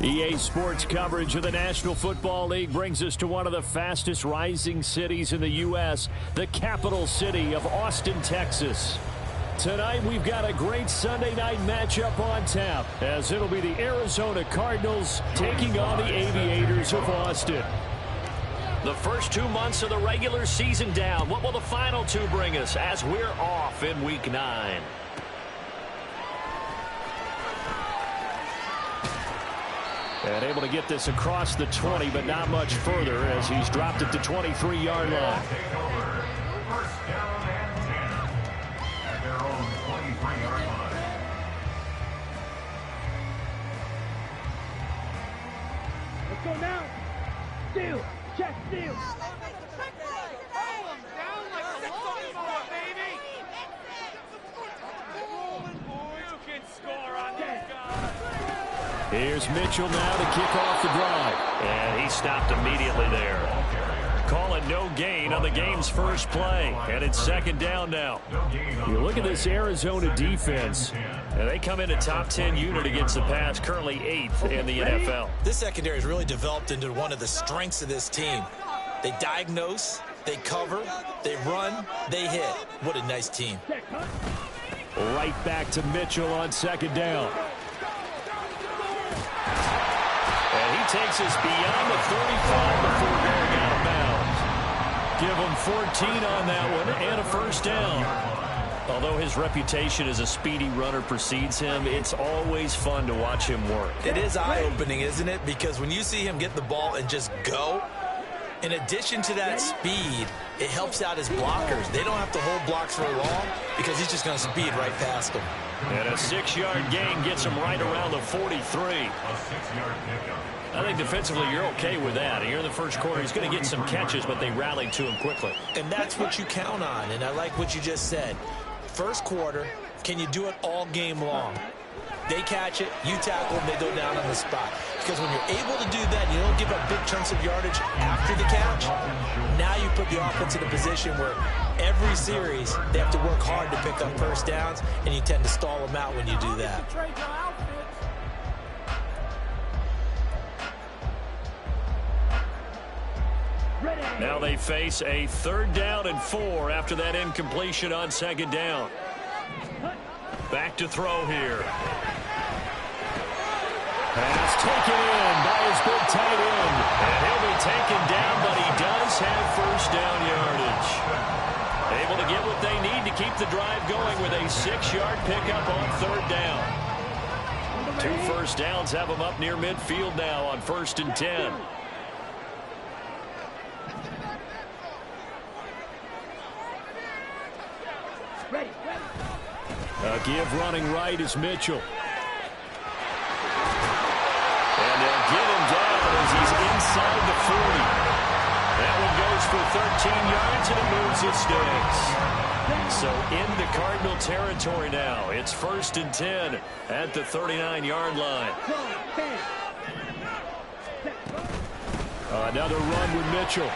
EA Sports coverage of the National Football League brings us to one of the fastest rising cities in the U.S., the capital city of Austin, Texas. Tonight, we've got a great Sunday night matchup on tap, as it'll be the Arizona Cardinals taking on the Aviators of Austin. The first 2 months of the regular season down. What will the final two bring us as we're off in Week 9? And able to get this across the 20, but not much further as he's dropped it to 23-yard line. First down and 10 at their own 23-yard line. Let's go now. Steal. Check steal. Here's Mitchell now to kick off the drive. And he stopped immediately there. Call it no gain on the game's first play. And it's second down now. You look at this Arizona defense, and they come in a top 10 unit against the pass, currently 8th in the NFL. This secondary has really developed into one of the strengths of this team. They diagnose, they cover, they run, they hit. What a nice team. Right back to Mitchell on second down. And he takes us beyond the 35 before going out of bounds. Give him 14 on that one and a first down. Although his reputation as a speedy runner precedes him, it's always fun to watch him work. It is eye-opening, isn't it? Because when you see him get the ball and just go, in addition to that speed, it helps out his blockers. They don't have to hold blocks for long because he's just going to speed right past them. And a 6-yard gain gets him right around the 43. I think defensively you're okay with that. Here in the first quarter, he's going to get some catches, but they rallied to him quickly. And that's what you count on, and I like what you just said. First quarter, can you do it all game long? They catch it, you tackle them, they go down on the spot. Because when you're able to do that, you don't give up big chunks of yardage after the catch. Now you put the offense in a position where every series they have to work hard to pick up first downs, and you tend to stall them out when you do that. Now they face a 3rd down and 4 after that incompletion on second down. Back to throw here. Pass taken in by his big tight end. And he'll be taken down, but he does have first down yardage. Able to get what they need to keep the drive going with a 6-yard pickup on 3rd down. 2 first downs have him up near midfield now on 1st and 10. A give running right is Mitchell. And they'll get him down as he's inside the 40. That one goes for 13 yards and it moves his sticks. So into Cardinal territory now. It's 1st and 10 at the 39-yard line. Another run with Mitchell.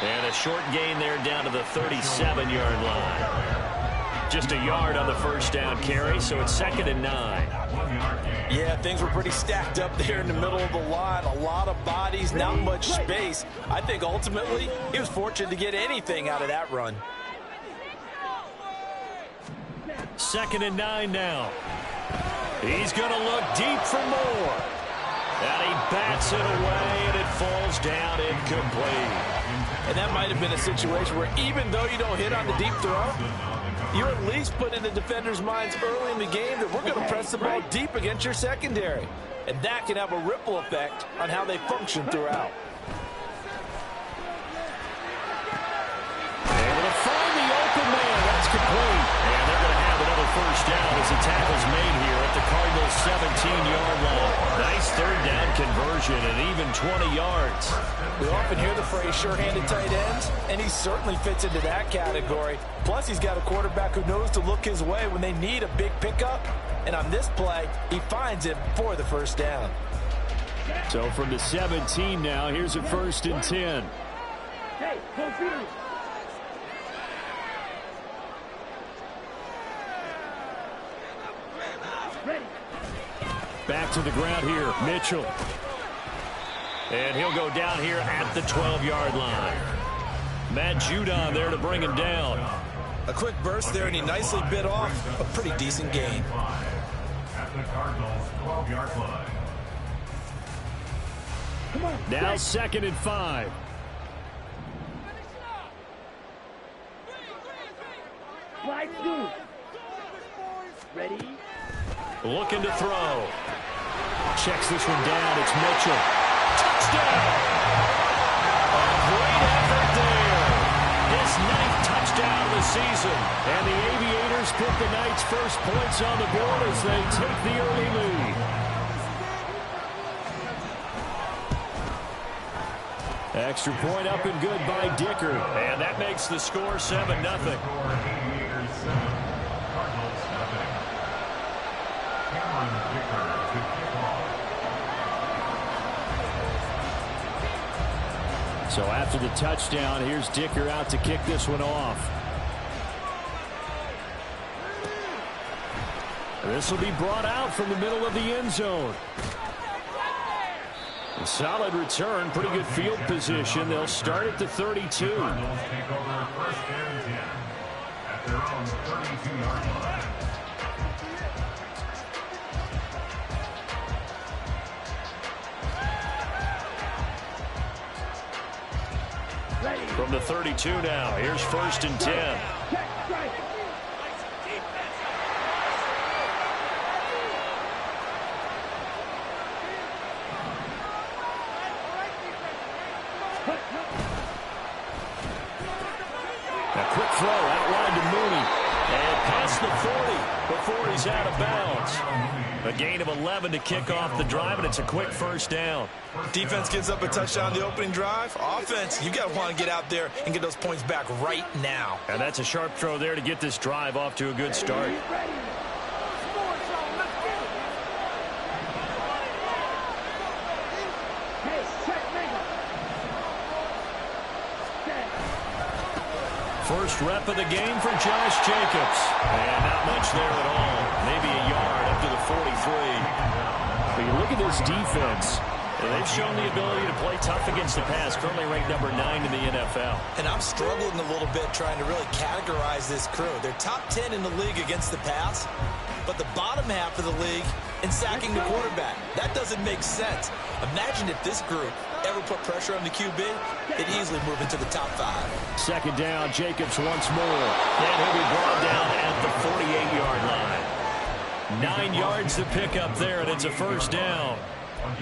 And a short gain there down to the 37-yard line. Just a yard on the first down carry, so it's 2nd and 9. Yeah, things were pretty stacked up there in the middle of the line. A lot of bodies, not much space. I think ultimately he was fortunate to get anything out of that run. 2nd and 9 now. He's going to look deep for more. And he bats it away, and it falls down incomplete. And that might have been a situation where even though you don't hit on the deep throw, you're at least put in the defenders' minds early in the game that we're going to press the ball deep against your secondary. And that can have a ripple effect on how they function throughout. Able to find the open man. That's complete. And they're going to have another first down as the tackle's made here at the Cardinals' 17-yard line. Nice 3rd down conversion and even 20 yards. We often hear the phrase sure-handed tight ends, and he certainly fits into that category. Plus, he's got a quarterback who knows to look his way when they need a big pickup. And on this play, he finds it for the first down. So from the 17 now, here's a 1st and 10. Hey, Back back to the ground here. Mitchell. And he'll go down here at the 12-yard line. Matt Judon there to bring him down. A quick burst there, and he nicely bit off a pretty decent gain. At the Cardinals' 12-yard line. Now 2nd and 5. Slide through. Ready? Looking to throw. Checks this one down. It's Mitchell. Touchdown! A great effort there. His 9th touchdown of the season. And the Aviators put the night's first points on the board as they take the early lead. Extra point up and good by Dicker. And that makes the score 7-0. So after the touchdown, here's Dicker out to kick this one off. This will be brought out from the middle of the end zone. A solid return, pretty good field position. They'll start at the 32. Cardinals take over 1st and 10 at their own 32-yard line. From the 32 now, here's 1st and 10. A quick throw out wide to Mooney. And past the 40 before he's out of bounds. A gain of 11 to kick off the drive, and it's a quick 1st down. Defense gives up a touchdown the opening drive. Offense, you got to want to get out there and get those points back right now. And that's a sharp throw there to get this drive off to a good start. First rep of the game for Josh Jacobs. And not much there at all. Maybe a yard up to the 43. But you look at this defense, and they've shown the ability to play tough against the pass. Currently ranked number 9 in the NFL. And I'm struggling a little bit trying to really categorize this crew. They're top 10 in the league against the pass, but the bottom half of the league in sacking the quarterback. That doesn't make sense. Imagine if this group ever put pressure on the QB, they'd easily move into the top 5. 2nd down, Jacobs once more. And he'll be brought down at the 48-yard line. 9 yards to pick up there, and it's a 1st down.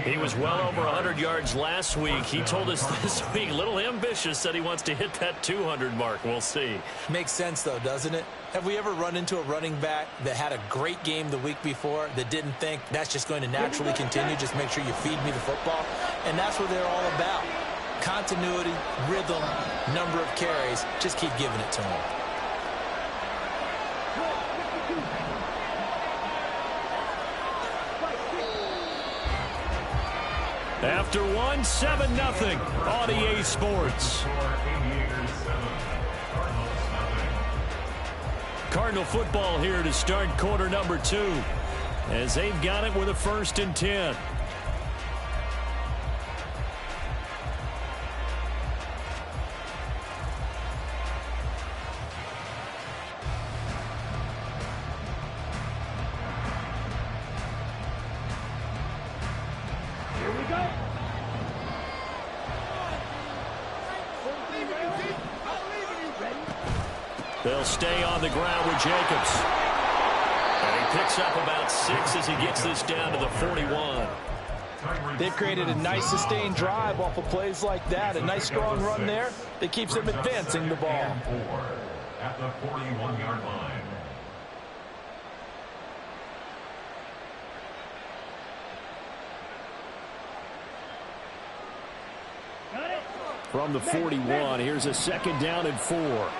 He was well over 100 yards last week. He told us this week, a little ambitious, said he wants to hit that 200 mark. We'll see. Makes sense, though, doesn't it? Have we ever run into a running back that had a great game the week before that didn't think that's just going to naturally continue? Just make sure you feed me the football. And that's what they're all about. Continuity, rhythm, number of carries. Just keep giving it to them. After 7-0 on EA Sports. Cardinal football here to start quarter number 2 as they've got it with a 1st and 10. They'll stay on the ground with Jacobs. And he picks up about 6 as he gets this down to the 41. They've created a nice sustained drive off of plays like that. A nice strong run there that keeps them advancing the ball. At the 41-yard line. From the 41, here's a 2nd down and 4.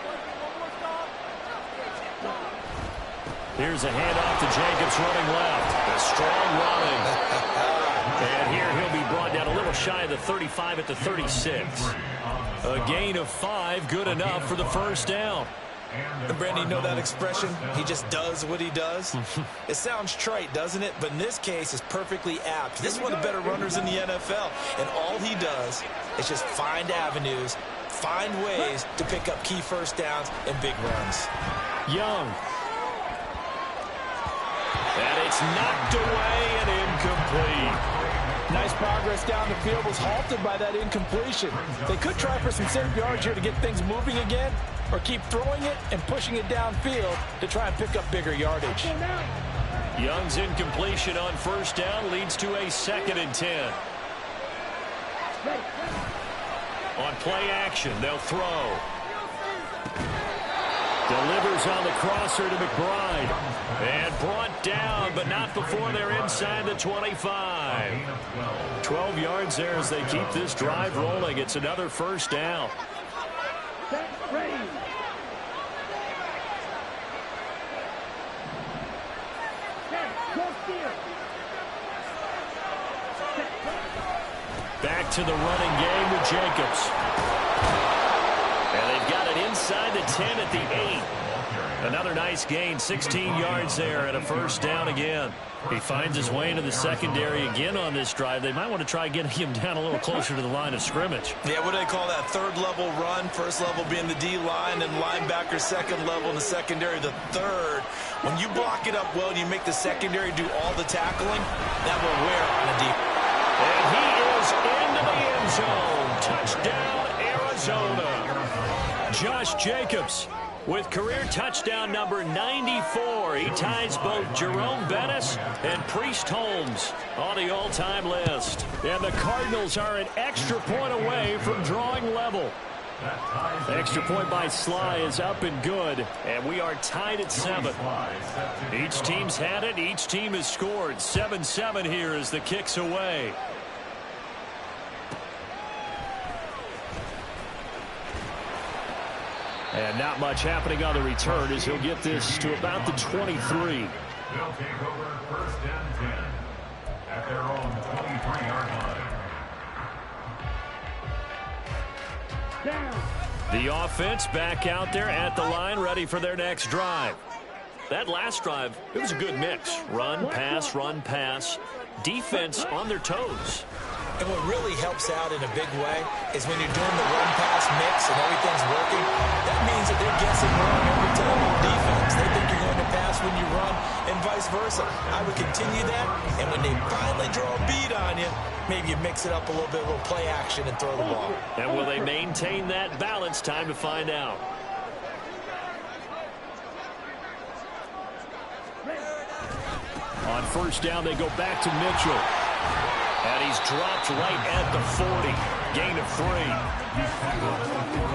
Here's a handoff to Jacobs running left. A strong running. And here he'll be brought down a little shy of the 35 at the 36. A gain of 5, good enough for the 1st down. And Brandon, you know that expression? He just does what he does. It sounds trite, doesn't it? But in this case, it's perfectly apt. This is one of the better runners in the NFL. And all he does is just find avenues, find ways to pick up key first downs and big runs. Young. And it's knocked away and incomplete. Nice progress down the field, was halted by that incompletion. They could try for some safe yards here to get things moving again, or keep throwing it and pushing it downfield to try and pick up bigger yardage. Young's incompletion on first down leads to a 2nd and 10. On play action, they'll throw. Delivers on the crosser to McBride. And brought down, but not before they're inside the 25. 12 yards there as they keep this drive rolling. It's another first down. Back to the running game with Jacobs. And they've got it inside the 10 at the 8. Another nice gain, 16 yards there and a first down again. He finds his way into the secondary again on this drive. They might want to try getting him down a little closer to the line of scrimmage. Yeah, what do they call that? Third level run. First level being the D-line, and linebacker second level in the secondary, the third. When you block it up well and you make the secondary do all the tackling, that will wear on a deep. And he is into the end zone. Touchdown, Arizona. Josh Jacobs with career touchdown number 94. He ties both Jerome Bettis and Priest Holmes on the all-time list. And the Cardinals are an extra point away from drawing level. The extra point by Sly is up and good, and we are tied at 7. Each team's had it. Each team has scored. 7-7 here as the kick's away. And not much happening on the return as he'll get this to about the 23. They'll take over 1st and 10 at their own 23-yard line. The offense back out there at the line, ready for their next drive. That last drive, it was a good mix. Run, pass, defense on their toes. And what really helps out in a big way is when you're doing the run-pass mix and everything's working, that means that they're guessing wrong every time on defense. They think you're going to pass when you run and vice versa. I would continue that, and when they finally draw a beat on you, maybe you mix it up a little bit, a little play action, and throw the ball. And will they maintain that balance? Time to find out. On first down, they go back to Mitchell. And he's dropped right at the 40. Gain of 3.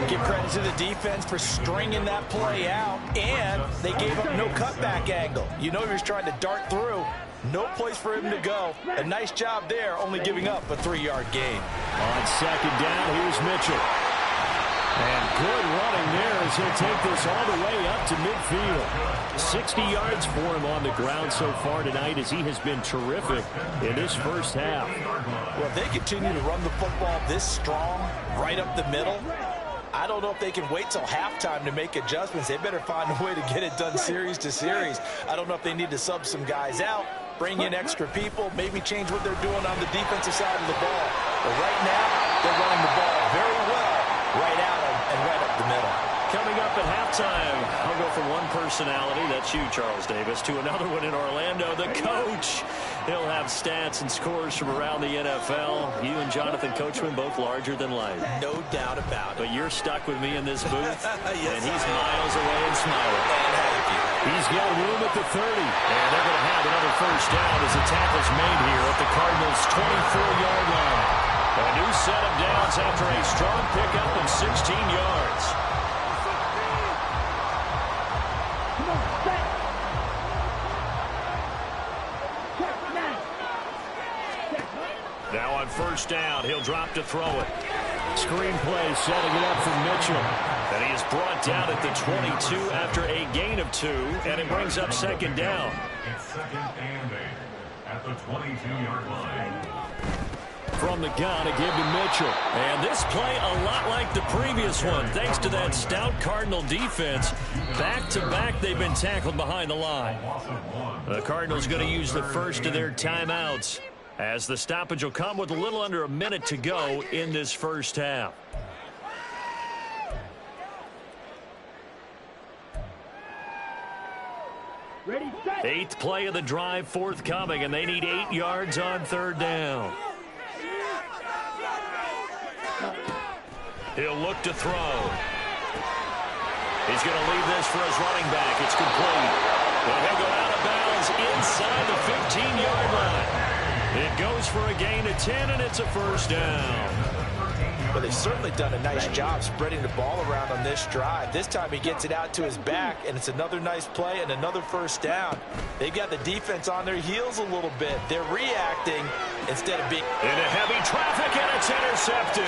Give credit to the defense for stringing that play out. And they gave up no cutback angle. You know he was trying to dart through. No place for him to go. A nice job there, only giving up a 3-yard gain. On second down, here's Mitchell. And good running there as he'll take this all the way up to midfield. 60 yards for him on the ground so far tonight as he has been terrific in this first half. Well, if they continue to run the football this strong, right up the middle, I don't know if they can wait till halftime to make adjustments. They better find a way to get it done series to series. I don't know if they need to sub some guys out, bring in extra people, maybe change what they're doing on the defensive side of the ball. But right now, they're running the ball very well right at them and right up the middle. Coming up at halftime, I'll go from one personality, that's you, Charles Davis, to another one in Orlando, the coach. He'll have stats and scores from around the NFL. You and Jonathan Coachman both larger than life. No doubt about it. But you're stuck with me in this booth, yes, and he's miles away and smiling. And happy. He's got room at the 30, and they're going to have another first down as the tackle's made here at the Cardinals' 24-yard line. A new set of downs after a strong pickup of 16 yards. Now on first down, he'll drop to throw it. Screen play setting it up for Mitchell. And he is brought down at the 22 after a gain of 2, and it brings up second down. It's 2nd and 8 at the 22-yard line. from the gun, a give to Mitchell. And this play a lot like the previous one, thanks to that stout Cardinal defense. Back-to-back, they've been tackled behind the line. The Cardinals going to use the first of their timeouts, as the stoppage will come with a little under a minute to go in this first half. Ready, set. 8th play of the drive forthcoming, and they need 8 yards on 3rd down. He'll look to throw. He's going to leave this for his running back. It's complete. But he'll go out of bounds inside the 15-yard line. It goes for a gain of 10, and it's a first down. But they've certainly done a nice job spreading the ball around on this drive. This time he gets it out to his back, and it's another nice play and another first down. They've got the defense on their heels a little bit. They're reacting instead of being... Into heavy traffic, and it's intercepted.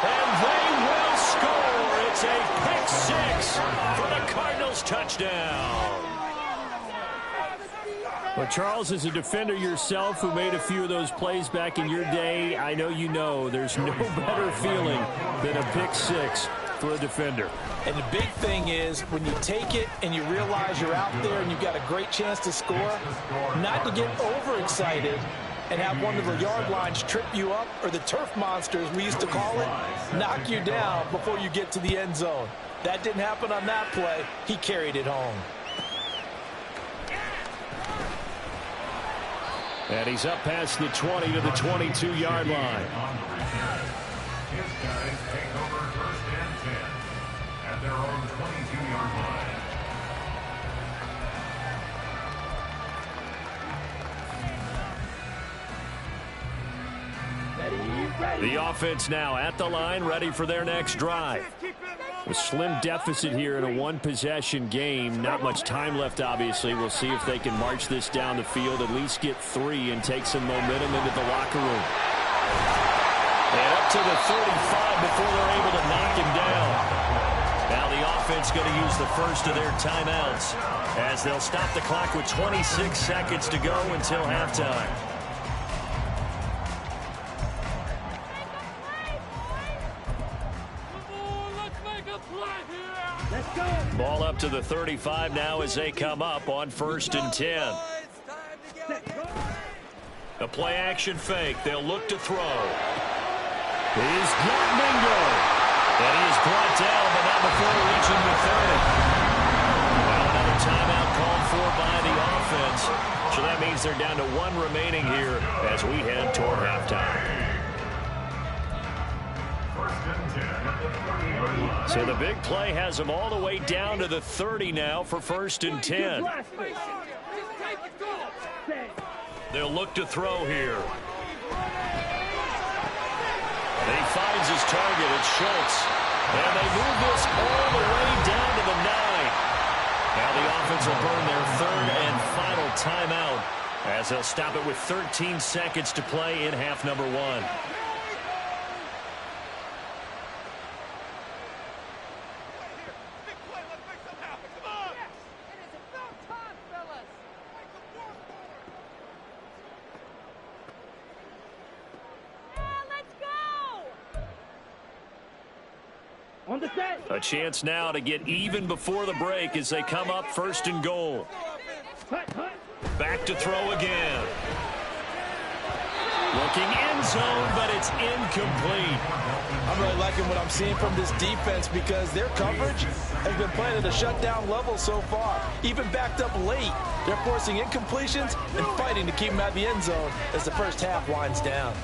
And they will score. It's a pick six for the Cardinals touchdown. Well, Charles, as a defender yourself who made a few of those plays back in your day, I know you know there's no better feeling than a pick six for a defender. And the big thing is when you take it and you realize you're out there and you've got a great chance to score, not to get overexcited and have one of the yard lines trip you up, or the turf monsters we used to call it, knock you down before you get to the end zone. That didn't happen on that play. He carried it home. And he's up past the 20 to the 22-yard line. His guys take over 1st and 10 at their own 22-yard line. Ready. The offense now at the line, ready for their next drive. A slim deficit here in a one-possession game. Not much time left, obviously. We'll see if they can march this down the field, at least get 3, and take some momentum into the locker room. And up to the 35 before they're able to knock him down. Now the offense going to use the first of their timeouts, as they'll stop the clock with 26 seconds to go until halftime. Ball up to the 35 now as they come up on 1st and 10. A play-action fake. They'll look to throw. He's got Mingo. And he is brought down, but not before reaching the 30. Now another timeout called for by the offense. So that means they're down to 1 remaining here as we head toward halftime. So the big play has them all the way down to the 30 now for 1st and 10. They'll look to throw here. And he finds his target. It's Schultz. And they move this all the way down to the 9. Now the offense will burn their 3rd and final timeout, as they'll stop it with 13 seconds to play in half number 1. A chance now to get even before the break as they come up 1st and goal. Back to throw again. Looking end zone, but it's incomplete. I'm really liking what I'm seeing from this defense, because their coverage has been playing at a shutdown level so far. Even backed up late, they're forcing incompletions and fighting to keep them out of the end zone as the first half winds down.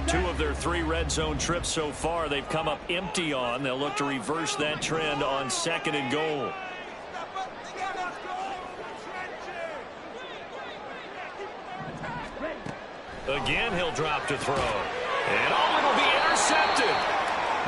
2 of their 3 red zone trips so far they've come up empty on. They'll look to reverse that trend on 2nd and goal. Again, he'll drop to throw. And it'll be intercepted.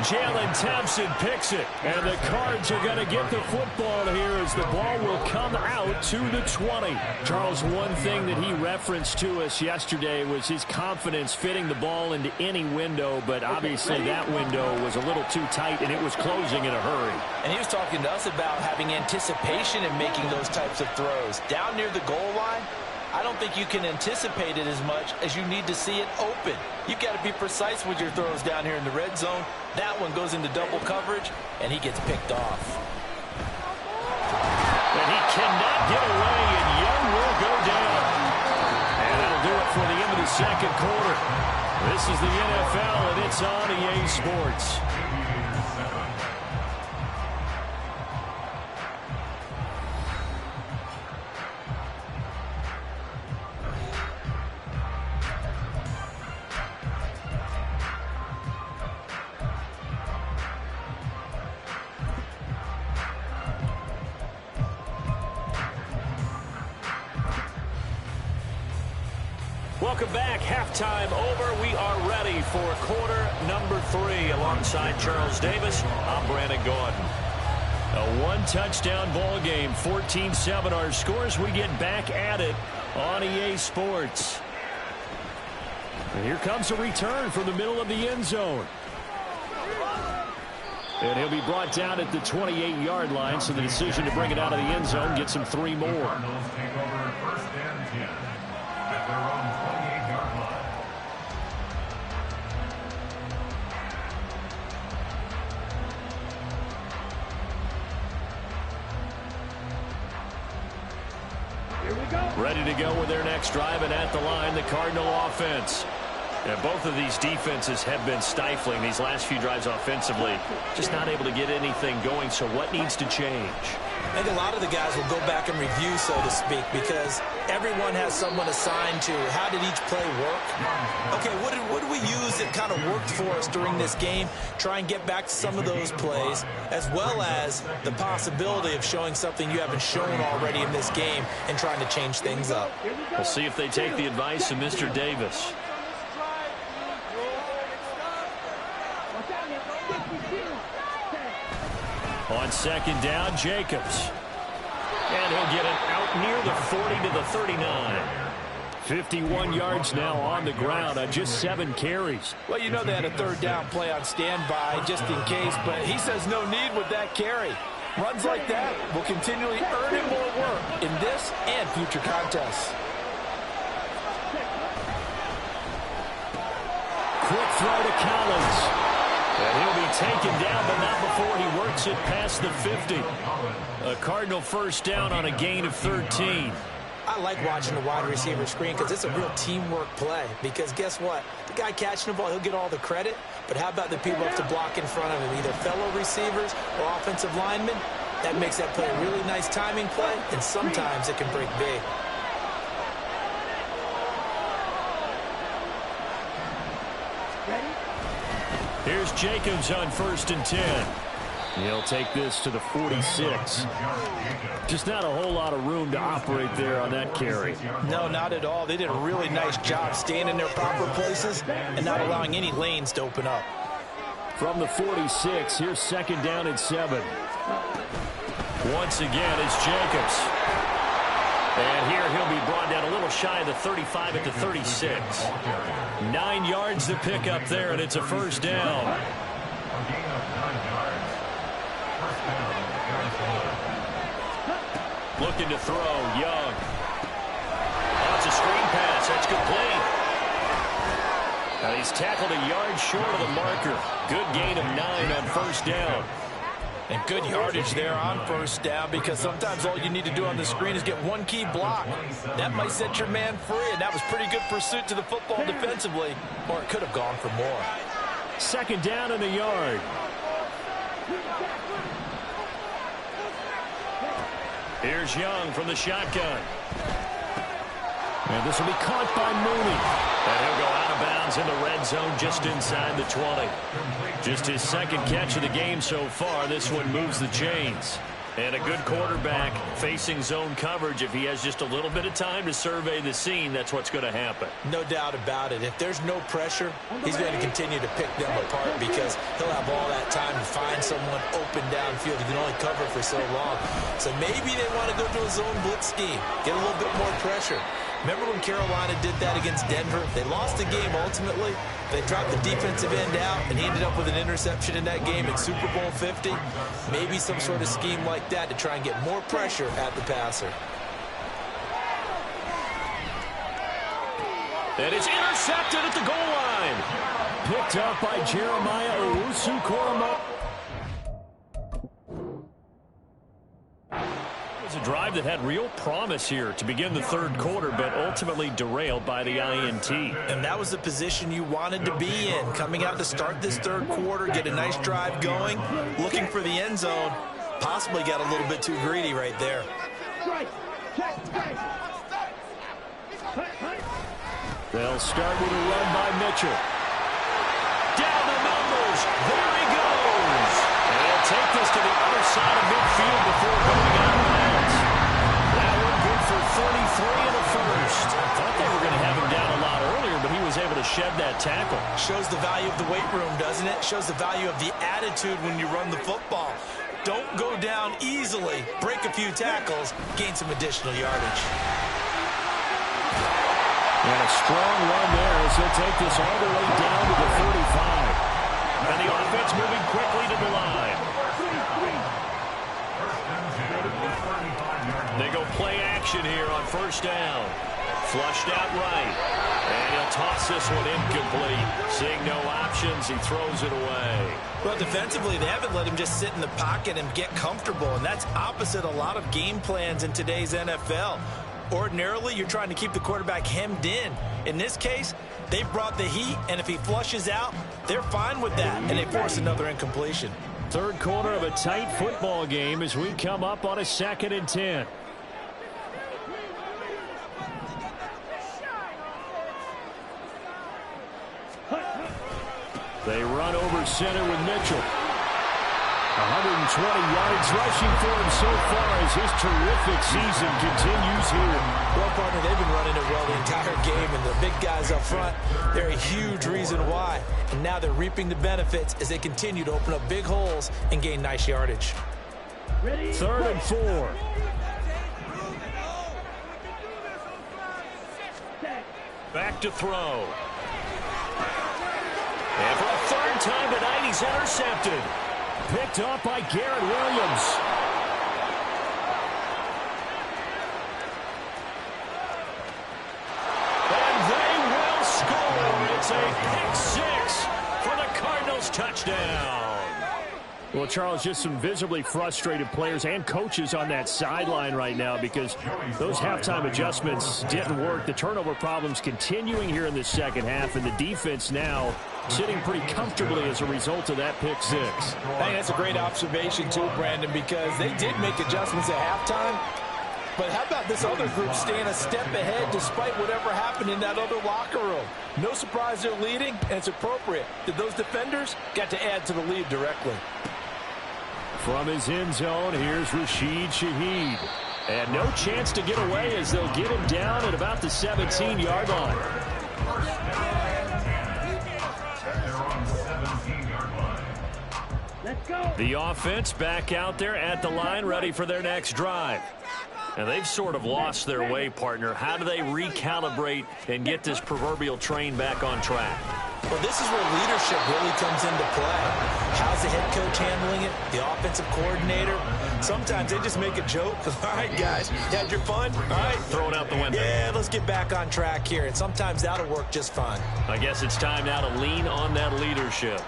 Jalen Thompson picks it, and the Cards are going to get the football here as the ball will come out to the 20. Charles, one thing that he referenced to us yesterday was his confidence fitting the ball into any window, but obviously that window was a little too tight, and it was closing in a hurry. And he was talking to us about having anticipation in making those types of throws. Down near the goal line, I don't think you can anticipate it as much as you need to see it open. You've got to be precise with your throws down here in the red zone. That one goes into double coverage, and he gets picked off. And he cannot get away, and Young will go down. And that'll do it for the end of the second quarter. This is the NFL, and it's on EA Sports. Welcome back. Halftime over. We are ready for quarter number 3. Alongside Charles Davis, I'm Brandon Gordon. A one-touchdown ball game, 14-7 our scores. We get back at it on EA Sports. And here comes a return from the middle of the end zone. And he'll be brought down at the 28-yard line, so the decision to bring it out of the end zone gets him 3 more. Cardinals take over first and 10 at their own 28-yard line. Here we go. Ready to go with their next drive, and at the line, the Cardinal offense. And both of these defenses have been stifling these last few drives offensively. Just not able to get anything going, so what needs to change? I think a lot of the guys will go back and review, so to speak, because everyone has someone assigned to how did each play work. Okay, what do we use that kind of worked for us during this game? Try and get back to some of those plays, as well as the possibility of showing something you haven't shown already in this game and trying to change things up. We'll see if they take the advice of Mr. Davis. On second down, Jacobs. And he'll get it out near the 40 to the 39. 51 yards now on the ground on just 7 carries. Well, you know they had a third down play on standby just in case, but he says no need with that carry. Runs like that will continually earn him more work in this and future contests. Quick throw to Collins. And he'll be taken down, but not before he works it past the 50. A Cardinal first down on a gain of 13. I like watching the wide receiver screen because it's a real teamwork play. Because guess what? The guy catching the ball, he'll get all the credit. But how about the people up to block in front of him, either fellow receivers or offensive linemen? That makes that play a really nice timing play, and sometimes it can break big. Here's Jacobs on first and 10. He'll take this to the 46. Just not a whole lot of room to operate there on that carry. No, not at all. They did a really nice job staying in their proper places and not allowing any lanes to open up. From the 46, here's second down and 7. Once again, it's Jacobs. And here he'll be brought down a little shy of the 35 at the 36. 9 yards to pick up there, and it's a first down. Looking to throw, Young. Oh, it's a screen pass. That's complete. Now he's tackled a yard short of the marker. Good gain of 9 on first down. And good yardage there on first down, because sometimes all you need to do on the screen is get one key block. That might set your man free, and that was pretty good pursuit to the football defensively, or it could have gone for more. Second down and a yard. Here's Young from the shotgun. And this will be caught by Mooney. And he'll go out of bounds in the red zone just inside the 20. Just his second catch of the game so far. This one moves the chains. And a good quarterback facing zone coverage. If he has just a little bit of time to survey the scene, that's what's going to happen. No doubt about it. If there's no pressure, he's going to continue to pick them apart because he'll have all that time to find someone open downfield. He can only cover for so long. So maybe they want to go to a zone blitz scheme, get a little bit more pressure. Remember when Carolina did that against Denver? They lost the game ultimately. They dropped the defensive end out, and he ended up with an interception in that game in Super Bowl 50. Maybe some sort of scheme like that to try and get more pressure at the passer. And it's intercepted at the goal line. Picked up by Jeremiah Owusu-Koramoah. It was a drive that had real promise here to begin the third quarter, but ultimately derailed by the INT. And that was the position you wanted to be in. Coming out to start this third quarter, get a nice drive going, looking for the end zone. Possibly got a little bit too greedy right there. They'll start with a run by Mitchell. Down the numbers. There he goes. And he'll take this to the other side of midfield before going out of bounds. That one good for 33 in the first. I thought they were going to have him down a lot earlier, but he was able to shed that tackle. Shows the value of the weight room, doesn't it? Shows the value of the attitude when you run the football. Don't go down easily. Break a few tackles. Gain some additional yardage. And a strong run there as he'll take this all the way down to the 35. And the offense moving quickly to the line. They go play action here on first down. Flushed out right. And he'll toss this one incomplete. Seeing no options, he throws it away. Well, defensively, they haven't let him just sit in the pocket and get comfortable, and that's opposite a lot of game plans in today's NFL. Ordinarily, you're trying to keep the quarterback hemmed in. In this case, they brought the heat, and if he flushes out, they're fine with that, and they force another incompletion. Third quarter of a tight football game as we come up on a 2nd and 10. They run over center with Mitchell. 120 yards rushing for him so far as his terrific season continues here. Well, partner, they've been running it well the entire game, and the big guys up front, they're a huge reason why. And now they're reaping the benefits as they continue to open up big holes and gain nice yardage. 3rd and 4. Back to throw. And for a 3rd time tonight, he's intercepted. Picked up by Garrett Williams. And they will score. It's a pick 6 for the Cardinals touchdown. Well, Charles, just some visibly frustrated players and coaches on that sideline right now because those halftime adjustments didn't work. The turnover problems continuing here in the second half, and the defense now sitting pretty comfortably as a result of that pick 6. Hey, that's a great observation too, Brandon, because they did make adjustments at halftime. But how about this other group staying a step ahead despite whatever happened in that other locker room? No surprise they're leading, and it's appropriate that those defenders got to add to the lead directly. From his end zone, here's Rashid Shaheed. And no chance to get away as they'll get him down at about the 17-yard line. Let's go. The offense back out there at the line, ready for their next drive. And they've sort of lost their way, partner. How do they recalibrate and get this proverbial train back on track? Well, this is where leadership really comes into play. How's the head coach handling it? The offensive coordinator? Sometimes they just make a joke. All right, guys, you had your fun? All right. Throw it out the window. Yeah, let's get back on track here. And sometimes that'll work just fine. I guess it's time now to lean on that leadership.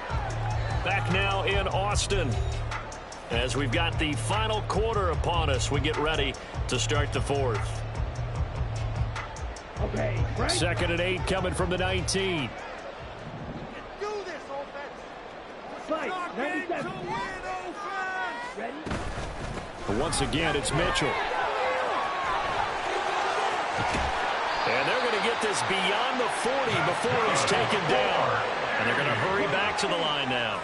Back now in Austin. As we've got the final quarter upon us, we get ready to start the 4th. Okay, right. 2nd and 8 coming from the 19. Fight, 97. Ready? But once again, it's Mitchell. And they're going to get this beyond the 40 before he's taken down. And they're going to hurry back to the line now.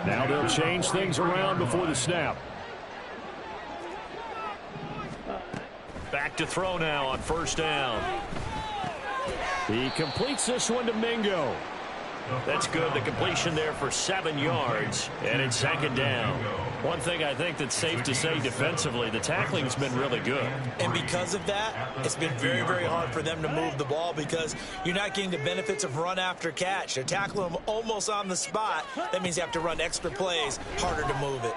Now they'll change things around before the snap. back to throw now on first down. He completes this one to Mingo. That's good. The completion there for 7 yards, and it's second down. One thing I think that's safe to say defensively, the tackling's been really good. And because of that, it's been very, very hard for them to move the ball because you're not getting the benefits of run after catch. They're tackling them almost on the spot. That means you have to run extra plays, harder to move it.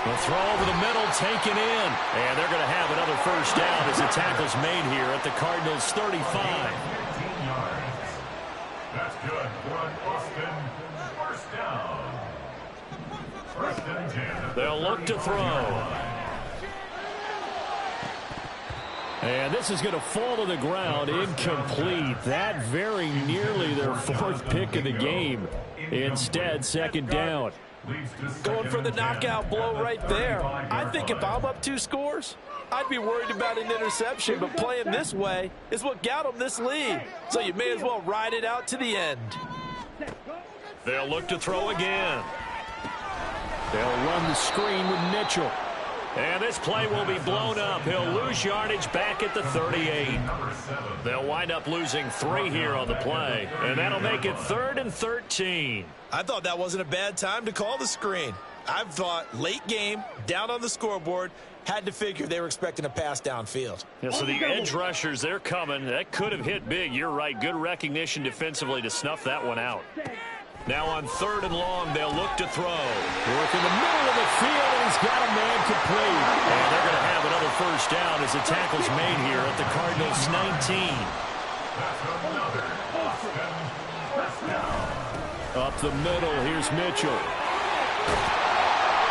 The throw over the middle, taken in. And they're going to have another first down as the tackle's made here at the Cardinals' 35. 15 yards. That's good for an Austin first down. First and 10. They'll look to throw. And this is going to fall to the ground, incomplete. That very nearly their 4th pick of the game. Instead, second down. Going for the knockout blow right there. I think if I'm up 2 scores, I'd be worried about an interception, but playing this way is what got them this lead. So you may as well ride it out to the end. They'll look to throw again. They'll run the screen with Mitchell. And this play will be blown up. He'll lose yardage back at the 38. They'll wind up losing 3 here on the play. And that'll make it 3rd and 13. I thought that wasn't a bad time to call the screen. I thought late game, down on the scoreboard, had to figure they were expecting a pass downfield. Yeah, so the edge rushers, they're coming. That could have hit big. You're right. Good recognition defensively to snuff that one out. Now on 3rd and long, they'll look to throw. Work in the middle of the field, and he's got a man complete. And they're going to have another first down as the tackle's made here at the Cardinals' 19. Up the middle, here's Mitchell.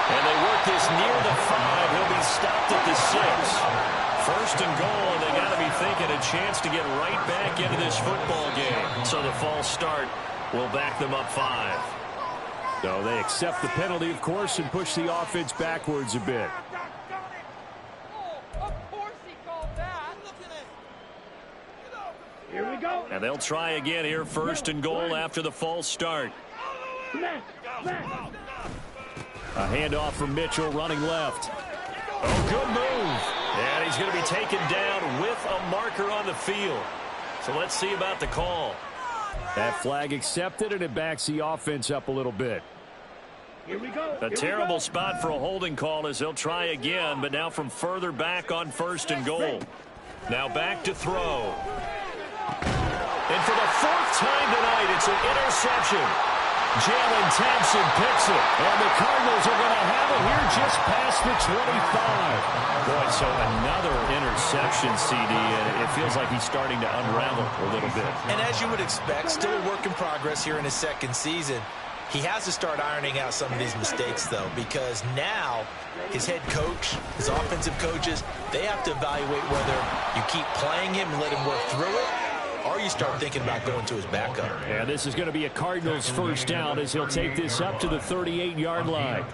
And they work this near the 5. He'll be stopped at the 6. First and goal, and they got to be thinking a chance to get right back into this football game. So the false start will back them up 5. So they accept the penalty, of course, and push the offense backwards a bit. Of course he called that. Here we go. And they'll try again here, first and goal after the false start. A handoff from Mitchell running left. Oh, good move. And he's going to be taken down with a marker on the field. So let's see about the call. That flag accepted, and it backs the offense up a little bit. Here we go. A terrible spot for a holding call as they'll try again, but now from further back on first and goal. Now back to throw. And for the 4th time tonight, it's an interception. Jalen Thompson picks it, and the Cardinals are going to have it here just past the 25. Boy, so another interception, CD, and it feels like he's starting to unravel a little bit. And as you would expect, still a work in progress here in his 2nd season. He has to start ironing out some of these mistakes, though, because now his head coach, his offensive coaches, they have to evaluate whether you keep playing him and let him work through it, or you start thinking about going to his backup. And this is going to be a Cardinals first down as he'll take this up to the 38-yard line.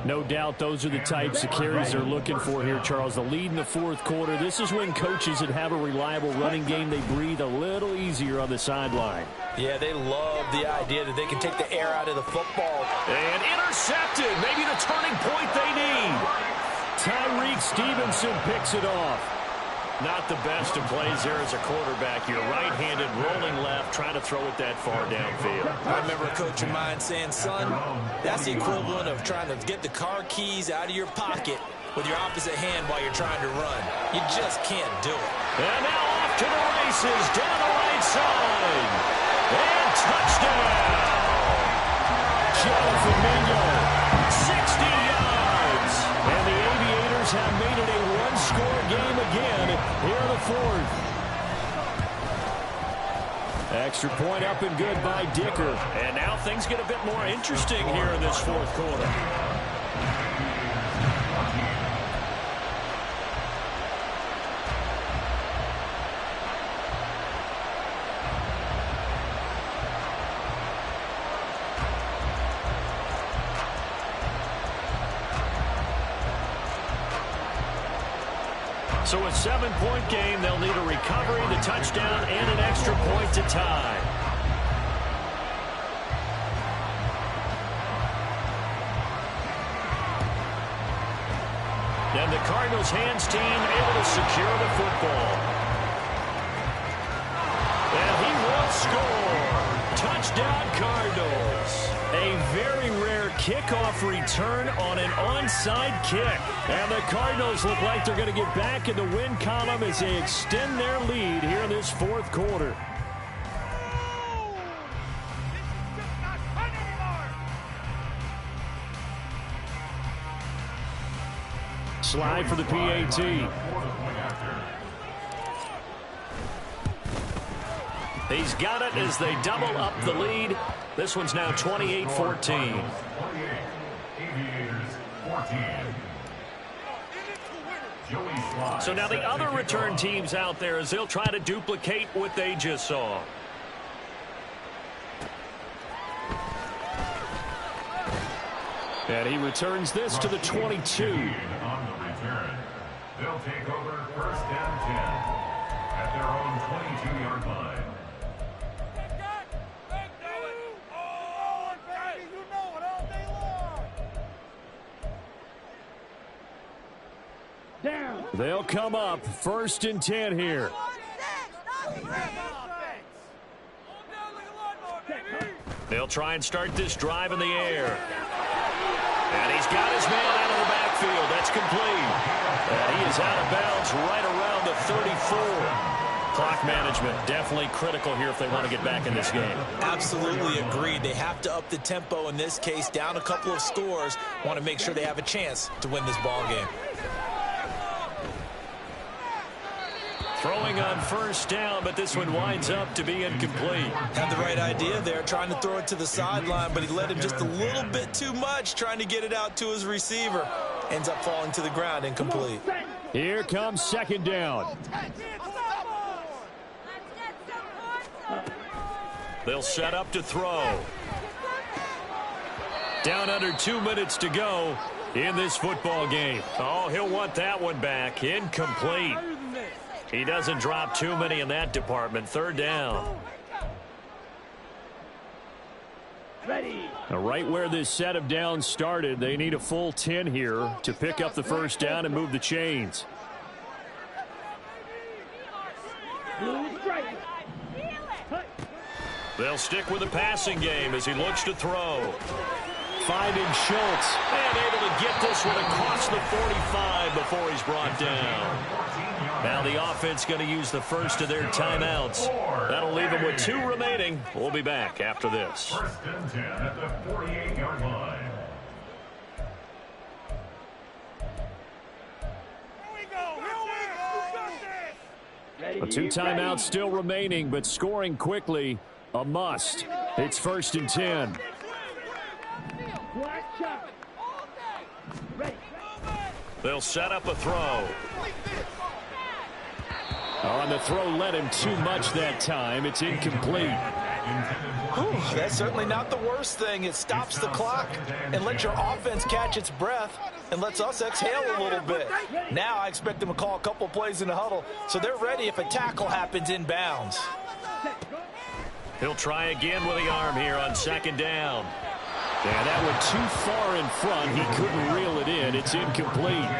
No doubt those are the types of carries they're looking for here, Charles. The lead in the 4th quarter. This is when coaches that have a reliable running game, they breathe a little easier on the sideline. Yeah, they love the idea that they can take the air out of the football. And intercepted. Maybe the turning point they need. Tyreek Stevenson picks it off. Not the best of plays there as a quarterback. You're right-handed, rolling left, trying to throw it that far downfield. I remember a coach of mine saying, son, that's the equivalent of trying to get the car keys out of your pocket with your opposite hand while you're trying to run. You just can't do it. And now off to the races, down the right side. And touchdown! Jonathan Mingo, 60 yards. And the Aviators have made it a one-score game again here in the 4th. Extra point up and good by Dicker. And now things get a bit more interesting here in this 4th quarter. So a 7-point game, they'll need a recovery, the touchdown, and an extra point to tie. And And the Cardinals hands team able to secure the football. And he will score. Touchdown, Cardinals. A very rare kickoff return on an onside kick. And the Cardinals look like they're going to get back in the win column as they extend their lead here in this fourth quarter. Slide for the PAT. He's got it as they double up the lead. This one's now 28-14. So now the other return teams out there as they'll try to duplicate what they just saw. And he returns this to the 22. They'll take over first and 10 at their own 22-yard line. Down. They'll come up first and 10 here. They'll try and start this drive in the air. And he's got his man out of the backfield. That's complete. And he is out of bounds right around the 34. Clock management definitely critical here if they want to get back in this game. Absolutely agreed. They have to up the tempo in this case, down a couple of scores. Want to make sure they have a chance to win this ball game. Throwing on first down, but this one winds up to be incomplete. Had the right idea there, trying to throw it to the sideline, but he led him just a little bit too much, trying to get it out to his receiver. Ends up falling to the ground, incomplete. Here comes second down. They'll set up to throw. Down under 2 minutes to go in this football game. Oh, he'll want that one back. Incomplete. He doesn't drop too many in that department. Third down. Ready. Now, right where this set of downs started, they need a full 10 here to pick up the first down and move the chains. They'll stick with the passing game as he looks to throw. Finding Schultz. And able to get this one across the 45 before he's brought down. Now the offense going to use the first of their timeouts. That'll leave them with 2 remaining. We'll be back after this. First and 10 at the 48-yard line. A 2 timeouts still remaining, but scoring quickly, a must. It's first and 10. They'll set up a throw. On the throw led him too much that time. It's incomplete. Whew, that's certainly not the worst thing. It stops the clock and lets your offense catch its breath and lets us exhale a little bit. Now I expect them to call a couple plays in the huddle so they're ready if a tackle happens inbounds. He'll try again with the arm here on second down. And that went too far in front. He couldn't reel it in. It's incomplete.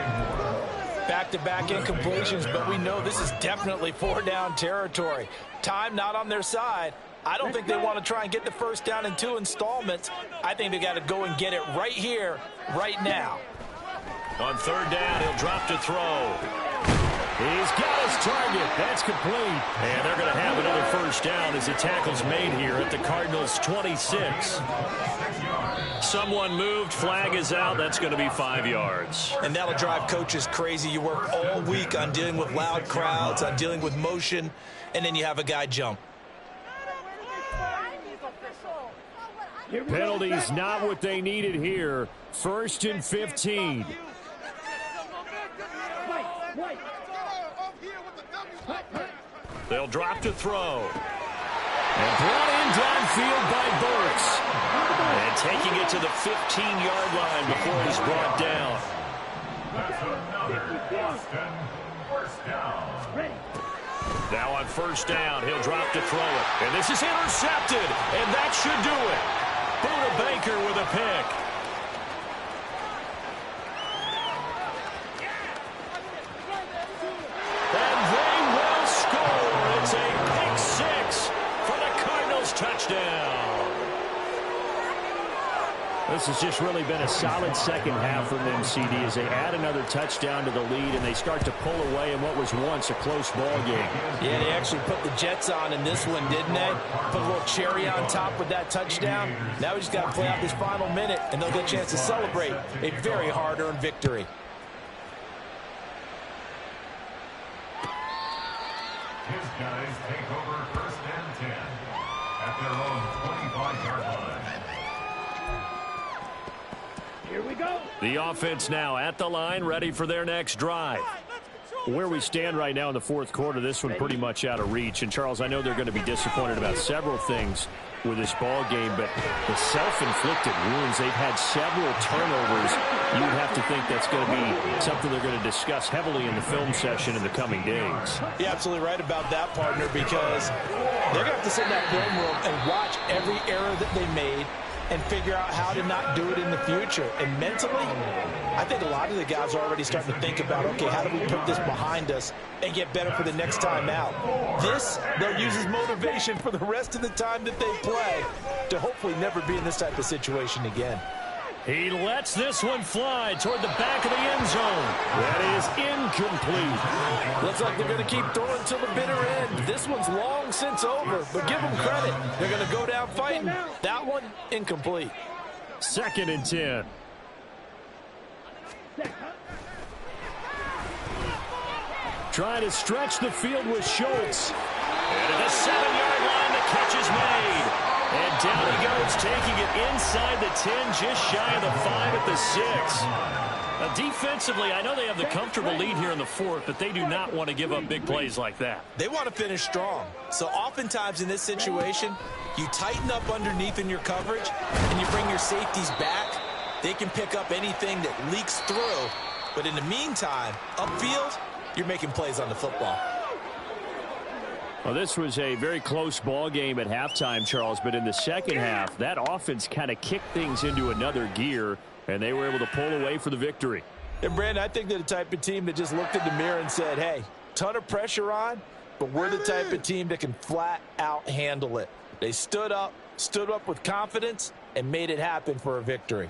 Back-to-back incompletions, but we know this is definitely 4-down territory. Time not on their side. I don't think they want to try and get the first down in 2 installments. I think they got to go and get it right here, right now. On third down, he'll drop to throw. He's got his target. That's complete. And they're going to have another first down as the tackle's made here at the Cardinals' 26. Someone moved. Flag is out. That's going to be 5 yards. And that'll drive coaches crazy. You work all week on dealing with loud crowds, on dealing with motion, and then you have a guy jump. Penalties not what they needed here. First and 15. They'll drop to throw. And brought in downfield by Burks. And taking it to the 15-yard line before he's brought down. That's another Austin first down. Now on first down, he'll drop to throw it. And this is intercepted. And that should do it. Buda Baker with a pick. This has just really been a solid second half from them, CD, as they add another touchdown to the lead and they start to pull away in what was once a close ball game. Yeah, they actually put the Jets on in this one, didn't they? Put a little cherry on top with that touchdown. Now we just got to play out this final minute, and they'll get a chance to celebrate a very hard-earned victory. His guys take over 1st and 10 at their own 25-yard line. Here we go. The offense now at the line, ready for their next drive. Where we stand right now in the fourth quarter, this one pretty much out of reach. And, Charles, I know they're going to be disappointed about several things with this ball game, but the self-inflicted wounds, they've had several turnovers. You would have to think that's going to be something they're going to discuss heavily in the film session in the coming days. You're absolutely right about that, partner, because they're going to have to sit in that film room and watch every error that they made and figure out how to not do it in the future. And mentally, I think a lot of the guys are already starting to think about, okay, how do we put this behind us and get better for the next time out? This, they'll use as motivation for the rest of the time that they play to hopefully never be in this type of situation again. He lets this one fly toward the back of the end zone. That is incomplete. Looks like they're going to keep throwing till the bitter end. This one's long since over, but give them credit. They're going to go down fighting. That one, incomplete. 2nd and 10. Trying to stretch the field with Schultz. And at the 7-yard line, the catch is made. And down he goes, taking it inside the 10, just shy of the 5 at the 6. Now, defensively, I know they have the comfortable lead here in the fourth, but they do not want to give up big plays like that. They want to finish strong. So oftentimes in this situation, you tighten up underneath in your coverage, and you bring your safeties back. They can pick up anything that leaks through. But in the meantime, upfield, you're making plays on the football. Well, this was a very close ball game at halftime, Charles, but in the second half, that offense kind of kicked things into another gear, and they were able to pull away for the victory. And, Brandon, I think they're the type of team that just looked in the mirror and said, hey, ton of pressure on, but we're the type of team that can flat out handle it. They stood up with confidence, and made it happen for a victory.